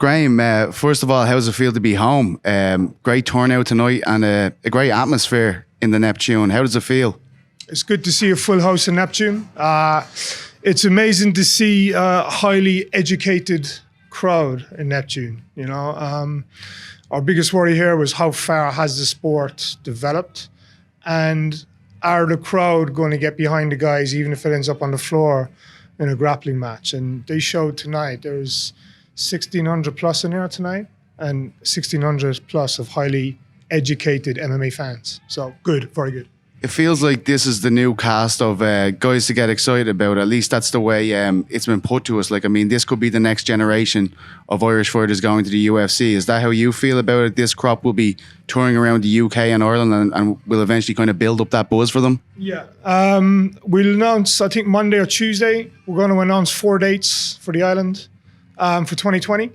Graham, first of all, how does it feel to be home? Great turnout tonight and a great atmosphere in the Neptune. How does it feel? It's good to see a full house in Neptune. It's amazing to see a highly educated crowd in Neptune. You know, our biggest worry here was how far has the sport developed, and are the crowd going to get behind the guys even if it ends up on the floor in a grappling match? And they showed tonight there was 1,600 plus in there tonight, and 1,600 plus of highly educated MMA fans. So good, very good. It feels like this is the new cast of guys to get excited about. At least that's the way it's been put to us. Like, I mean, this could be the next generation of Irish fighters going to the UFC. Is that how you feel about it? This crop will be touring around the UK and Ireland and will eventually kind of build up that buzz for them? Yeah. We'll announce, I think Monday or Tuesday, we're going to announce 4 dates for the island for 2020.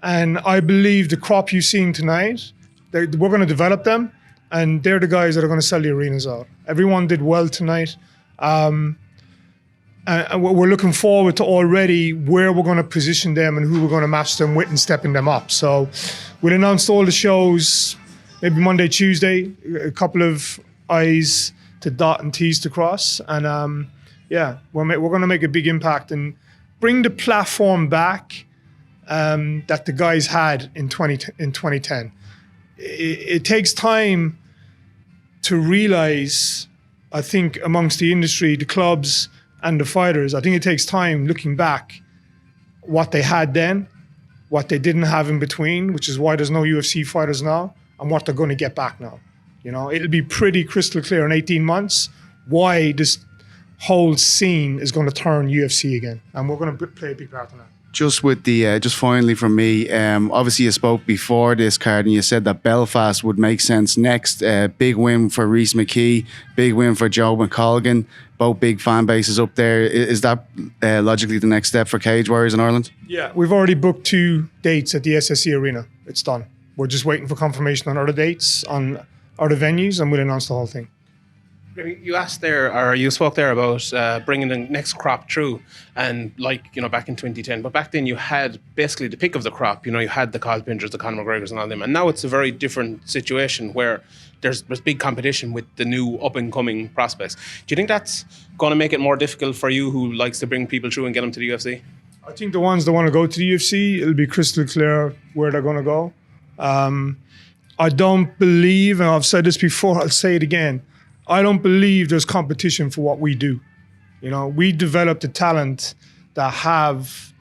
And I believe the crop you've seen tonight, we're going to develop them. And they're the guys that are going to sell the arenas out. Everyone did well tonight. And we're looking forward to already where we're going to position them and who we're going to match them with and stepping them up. So we'll announce all the shows maybe Monday, Tuesday, a couple of I's to dot and T's to cross. And yeah, we're going to make a big impact and bring the platform back that the guys had in 2010. It takes time to realize, I think, amongst the industry, the clubs and the fighters, I think it takes time looking back what they had then, what they didn't have in between, which is why there's no UFC fighters now, and what they're going to get back now. You know, it'll be pretty crystal clear in 18 months why this whole scene is going to turn UFC again, and we're going to play a big part in that. Just with the, just finally from me, obviously you spoke before this card and you said that Belfast would make sense next. Big win for Rhys McKee, big win for Joe McColgan, both big fan bases up there. Is that logically the next step for Cage Warriors in Ireland? Yeah, we've already booked 2 dates at the SSE Arena. It's done. We're just waiting for confirmation on other dates, on other venues, and we'll announce the whole thing. You asked there, or you spoke there about bringing the next crop through, and like, you know, back in 2010. But back then you had basically the pick of the crop. You know, you had the Carl Pinders, the Conor McGregors, and all them. And now it's a very different situation where there's big competition with the new up and coming prospects. Do you think that's going to make it more difficult for you, who likes to bring people through and get them to the UFC? I think the ones that want to go to the UFC, it'll be crystal clear where they're going to go. I don't believe, and I've said this before, I'll say it again, I don't believe there's competition for what we do. You know, we developed a talent that has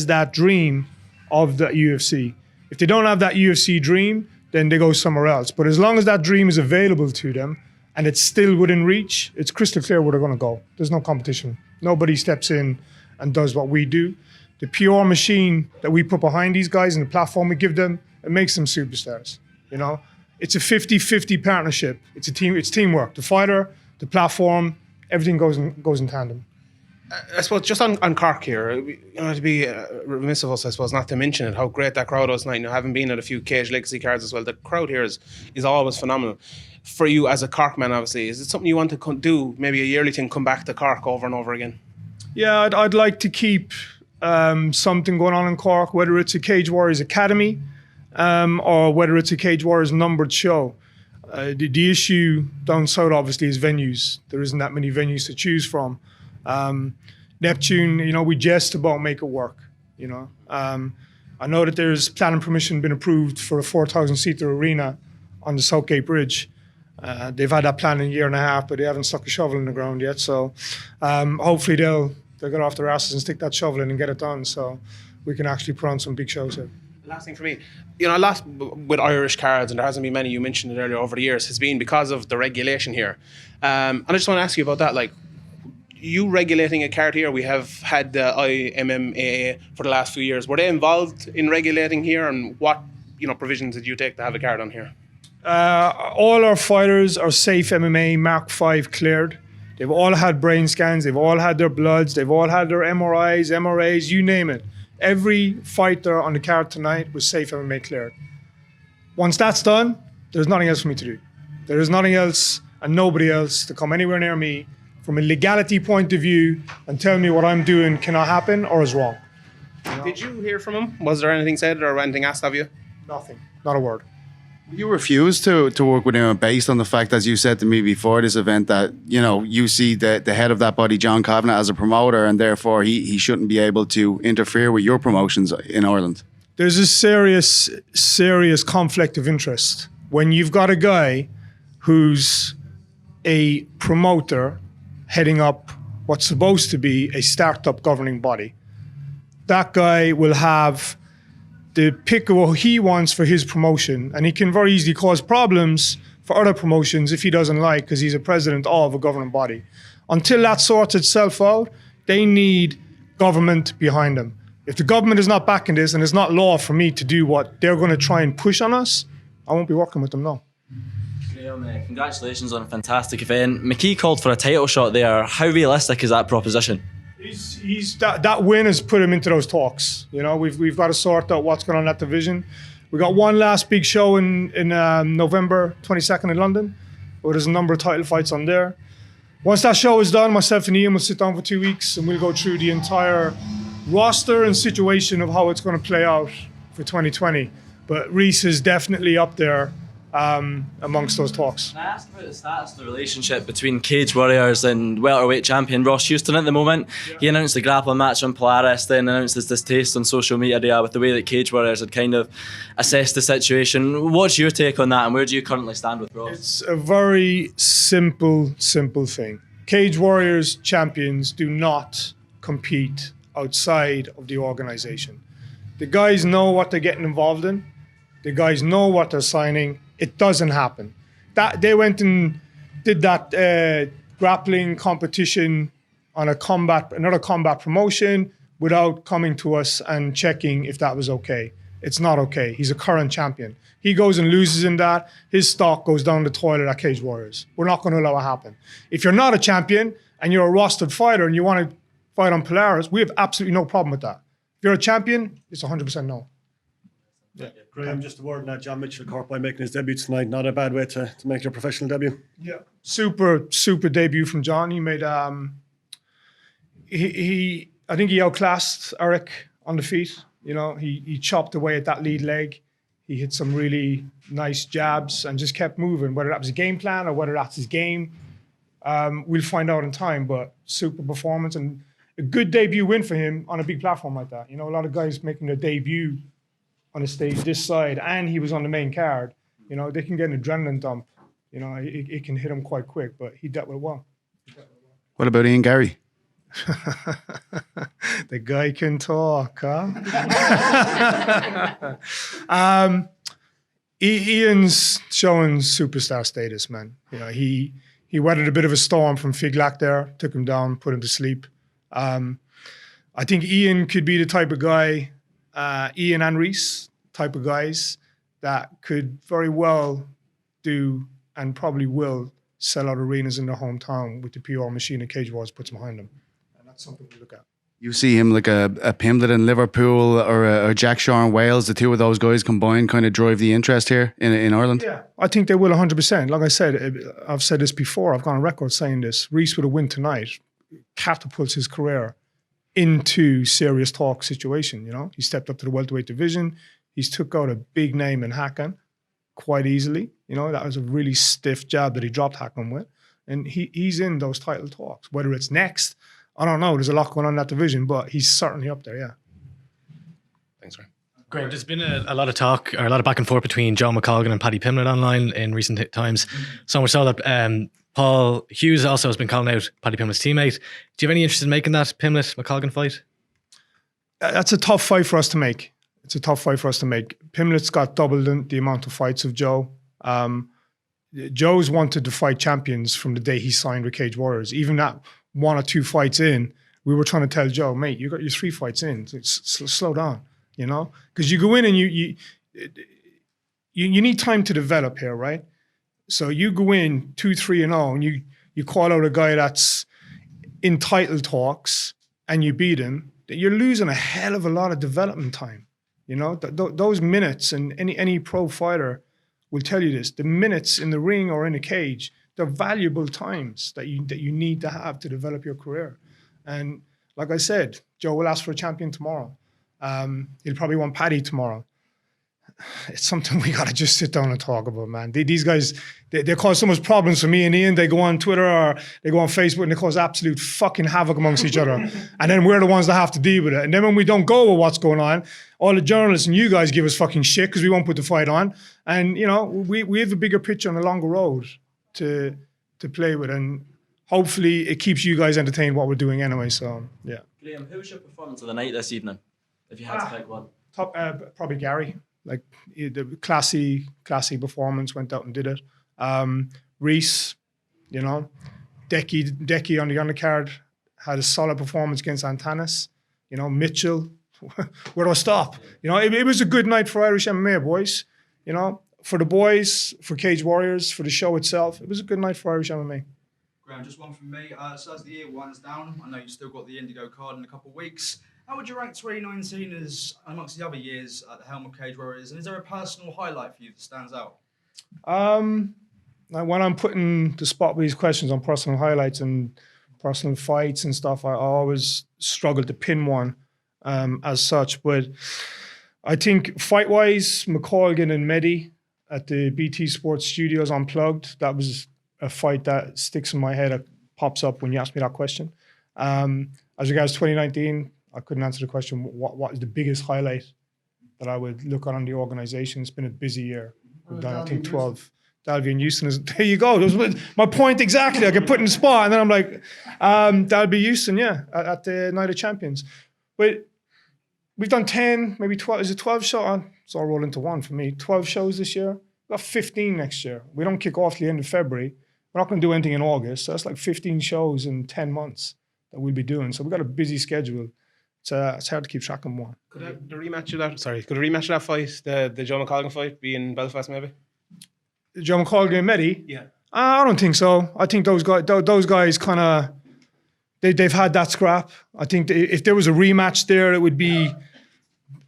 that dream of the UFC. If they don't have that UFC dream, then they go somewhere else. But as long as that dream is available to them and it's still within reach, it's crystal clear where they're going to go. There's no competition. Nobody steps in and does what we do. The PR machine that we put behind these guys and the platform we give them, it makes them superstars, you know? It's a 50-50 partnership. It's a team. It's teamwork. The fighter, the platform, everything goes in tandem. I suppose just on Cork here, you know, to be remiss of us, I suppose, not to mention it, how great that crowd was tonight. You know, having been at a few Cage Legacy cards as well, the crowd here is always phenomenal. For you as a Cork man, obviously, is it something you want to do, maybe a yearly thing, come back to Cork over and over again? Yeah, I'd like to keep something going on in Cork, whether it's a Cage Warriors Academy, or whether it's a Cage Warriors numbered show. The issue down south, obviously, is venues. There isn't that many venues to choose from. Neptune, you know, we just about make it work, you know. I know that there's planning permission been approved for a 4,000-seater arena on the Southgate Bridge. They've had that plan in a year and a half, but they haven't stuck a shovel in the ground yet. So hopefully they'll get off their asses and stick that shovel in and get it done so we can actually put on some big shows here. Last thing for me, you know, a lot with Irish cards, and there hasn't been many, you mentioned it earlier, over the years, has been because of the regulation here. And I just want to ask you about that, like, you regulating a card here, we have had the IMMAA for the last few years. Were they involved in regulating here, and what, you know, provisions did you take to have a card on here? All our fighters are Safe MMA Mark 5 cleared. They've all had brain scans, they've all had their bloods, they've all had their MRIs, MRAs, you name it. Every fighter on the card tonight was Safe MMA cleared. Once that's done, there's nothing else for me to do. There is nothing else and nobody else to come anywhere near me from a legality point of view and tell me what I'm doing cannot happen or is wrong. Did you hear from him? Was there anything said or anything asked of you? Nothing. Not a word. You refused to work with him based on the fact, as you said to me before this event, that you see the head of that body, John Kavanagh, as a promoter, and therefore he shouldn't be able to interfere with your promotions in Ireland. There's a serious conflict of interest when you've got a guy who's a promoter heading up what's supposed to be a startup governing body. That guy will have the pick of what he wants for his promotion, and he can very easily cause problems for other promotions if he doesn't like, because he's a president of a governing body. Until that sorts itself out, they need government behind them. If the government is not backing this and it's not law for me to do what they're going to try and push on us, I won't be working with them, no. Graham, congratulations on a fantastic event. McKee called for a title shot there. How realistic is that proposition? That win has put him into those talks. We've got to sort out what's going on in that division. We got one last big show in November 22nd in London, where there's a number of title fights on there. Once that show is done, myself and Ian will sit down for 2 weeks and we'll go through the entire roster and situation of how it's going to play out for 2020. But Rhys is definitely up there amongst those talks. Can I ask about the status of the relationship between Cage Warriors and welterweight champion Ross Houston at the moment? Yeah. He announced the grappling match on Polaris, then announced his distaste on social media with the way that Cage Warriors had kind of assessed the situation. What's your take on that, and where do you currently stand with Ross? It's a very simple thing. Cage Warriors champions do not compete outside of the organization. The guys know what they're getting involved in. The guys know what they're signing. It doesn't happen. They went and did that grappling competition on another combat promotion without coming to us and checking if that was okay. It's not okay. He's a current champion. He goes and loses in that, his stock goes down the toilet at Cage Warriors. We're not going to allow it to happen. If you're not a champion and you're a rostered fighter and you want to fight on Polaris, we have absolutely no problem with that. If you're a champion, it's 100% no. Yeah. Graham, just a word on that. John Mitchell Corp by making his debut tonight. Not a bad way to make your professional debut. Yeah, super debut from John. He made I think he outclassed Eric on the feet. He chopped away at that lead leg. He hit some really nice jabs and just kept moving. Whether that was a game plan or whether that's his game, we'll find out in time. But super performance and a good debut win for him on a big platform like that. A lot of guys making their debut on a stage this side, and he was on the main card. They can get an adrenaline dump. It can hit him quite quick, but he dealt with it well. What about Ian Garry? The guy can talk, huh? Ian's showing superstar status, man. He weathered a bit of a storm from Figlac there, took him down, put him to sleep. I think Ian could be the type of guy, Ian and Rhys, type of guys that could very well do and probably will sell out arenas in their hometown with the PR machine that Cage Warriors puts behind them. And that's something to look at. You see him like a Pimblett in Liverpool or a Jack Shaw in Wales, the two of those guys combined kind of drive the interest here in Ireland? Yeah, I think they will 100%. Like I said, I've said this before, I've gone on record saying this. Rhys with a win tonight catapults his career into serious talk situation. He stepped up to the welterweight division. He's took out a big name in Hakan quite easily. That was a really stiff jab that he dropped Hakan with. And he's in those title talks. Whether it's next, I don't know. There's a lot going on in that division, but he's certainly up there, yeah. Thanks, Graham. Graham, there's been a lot of talk or a lot of back and forth between John McColgan and Paddy Pimblett online in recent times. So much so that Paul Hughes also has been calling out Paddy Pimblett's teammate. Do you have any interest in making that Pimblett-McColgan fight? That's a tough fight for us to make. Pimblett's got double the amount of fights of Joe. Joe's wanted to fight champions from the day he signed with Cage Warriors. Even that 1 or 2 fights in, we were trying to tell Joe, mate, you got your 3 fights in. Slow down, because you go in and you need time to develop here, right? So you go in 2-3-0 and you call out a guy that's in title talks and you beat him. You're losing a hell of a lot of development time. Those minutes, and any pro fighter will tell you this, the minutes in the ring or in a cage, they're valuable times that you need to have to develop your career. And like I said, Joe will ask for a champion tomorrow. He'll probably want Paddy tomorrow. It's something we got to just sit down and talk about, man. These guys, they cause so much problems for me and Ian. They go on Twitter or they go on Facebook and they cause absolute fucking havoc amongst each other. And then we're the ones that have to deal with it. And then when we don't go with what's going on, all the journalists and you guys give us fucking shit because we won't put the fight on. And, you know, we have a bigger picture and a longer road to play with. And hopefully it keeps you guys entertained what we're doing anyway. So, yeah. Graham, who was your performance of the night this evening, if you had to pick one? Top, probably Garry. Like the classy performance, went out and did it. Rhys, you know, Decky on the undercard had a solid performance against Antanas. You know, Mitchell, where do I stop? You know, it was a good night for Irish MMA, boys. You know, for the boys, for Cage Warriors, for the show itself, it was a good night for Irish MMA. Graham, just one from me. So as the year winds down, I know you've still got the Indigo card in a couple of weeks. How would you rank 2019 as amongst the other years at the helm of Cage Warriors? And is there a personal highlight for you that stands out? When I'm putting the spot with these questions on personal highlights and personal fights and stuff, I always struggle to pin one as such. But I think fight-wise, McColgan and Mehdi at the BT Sports Studios Unplugged, that was a fight that sticks in my head, that pops up when you ask me that question. As regards 2019, I couldn't answer the question, what is the biggest highlight that I would look on the organization? It's been a busy year. We've done, I think, 12. Dalby and Houston is, there you go. That was my point exactly. I get put in the spot and then I'm like, Dalby Houston, yeah, at the Night of Champions. But we've done 10, maybe 12. Is it 12 shows? It's all rolled into one for me. 12 shows this year. We've got 15 next year. We don't kick off the end of February. We're not going to do anything in August. So that's like 15 shows in 10 months that we'll be doing. So we've got a busy schedule. It's hard to keep track of one. Could the rematch of that fight, the Joe McColgan fight, be in Belfast maybe? Joe McColgan and Mehdi? Yeah. I don't think so. I think those guys kind of, they've had that scrap. I think if there was a rematch there, it would be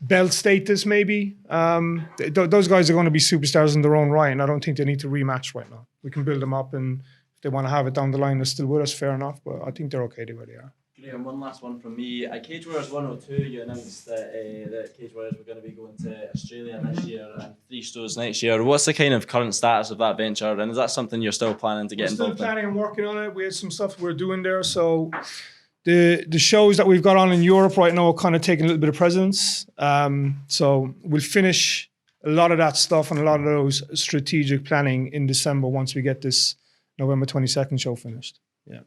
belt status maybe. Those guys are going to be superstars in their own right, and I don't think they need to rematch right now. We can build them up, and if they want to have it down the line, they're still with us, fair enough, but I think they're okay the way they are. Graham, one last one from me. At Cage Warriors 102, you announced that Cage Warriors were going to be going to Australia this year and 3 shows next year. What's the kind of current status of that venture, and is that something you're still planning to get involved in? We're still planning and working on it. We had some stuff we're doing there, so the shows that we've got on in Europe right now are kind of taking a little bit of precedence. So we'll finish a lot of that stuff and a lot of those strategic planning in December once we get this November 22nd show finished. Yeah.